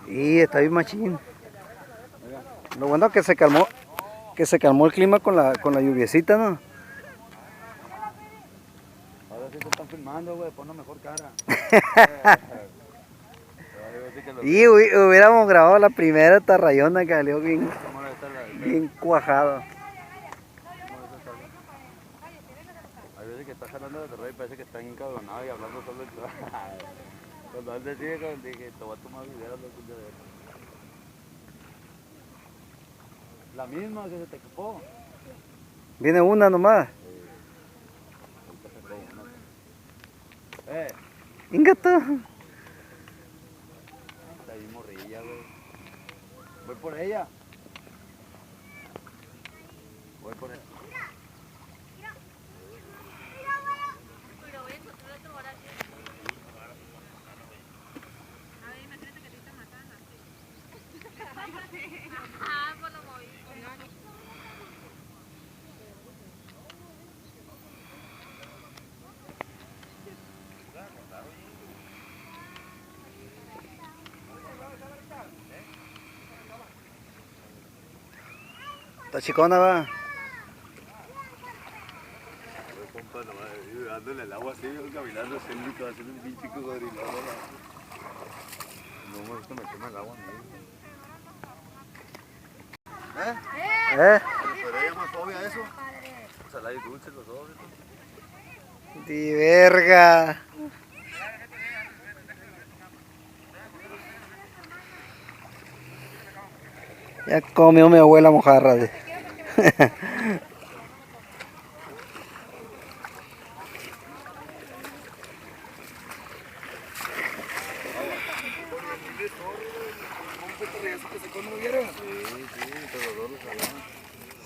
Y está bien machín. Lo bueno que se calmó el clima con la lluviecita, ¿no? Ahora sí te están filmando, güey, pon una mejor cara. Y hubiéramos grabado la primera tarrayona que salió bien, bien cuajado. Hay veces que está jalando de rey, parece que está encabronado y hablando solo el... Cuando él decide, cuando dije, te voy a tomar video, loco, de ver. La misma que se te equipó. Viene una nomás. Ingato. Está ahí morrilla, güey. Voy por ella. Voy por ella. Está chicona, va. Compa, nomás dándole el agua así, caminando así, haciendo un pinche cocodrilo. No me gusta meterme al agua, Pero ella más obvia eso. Salada y dulce los dos. Di verga. Ya comió mi abuela mojarra.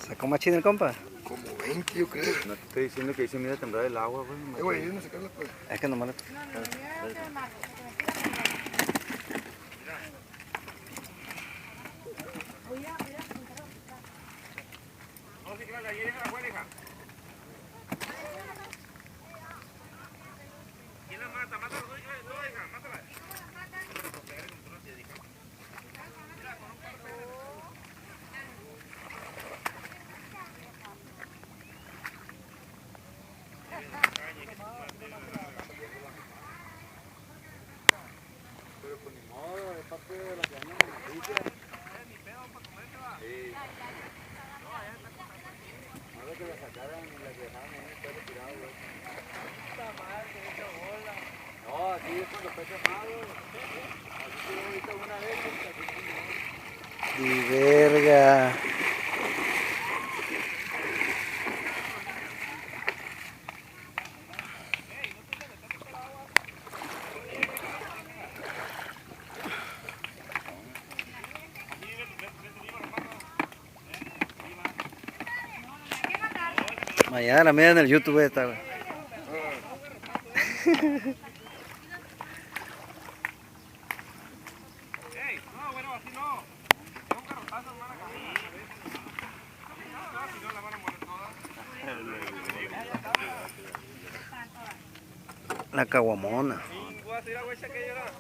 ¿Sacó machín el compa? Como 20 yo creo. No te estoy diciendo que hice mira temblar el agua, güey. Güey, yo no sacarla pues. Es que nomás le... Pero pues ni modo, es parte de la que anda en la noticia. Sí. No es que la sacaran y la que dejaran ahí, está retirado, güey. No, así es cuando está quemado. Así que yo ahorita una vez, así Di verga. Mañana la media en el YouTube esta, güey. No, bueno, así no. Es un carrotazo, hermana. Si no, la van a morir todas. La caguamona. Voy a tirar, güey, aquello era. Aquello.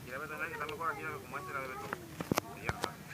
Y la verdad es que está mejor aquí como este era de Beto.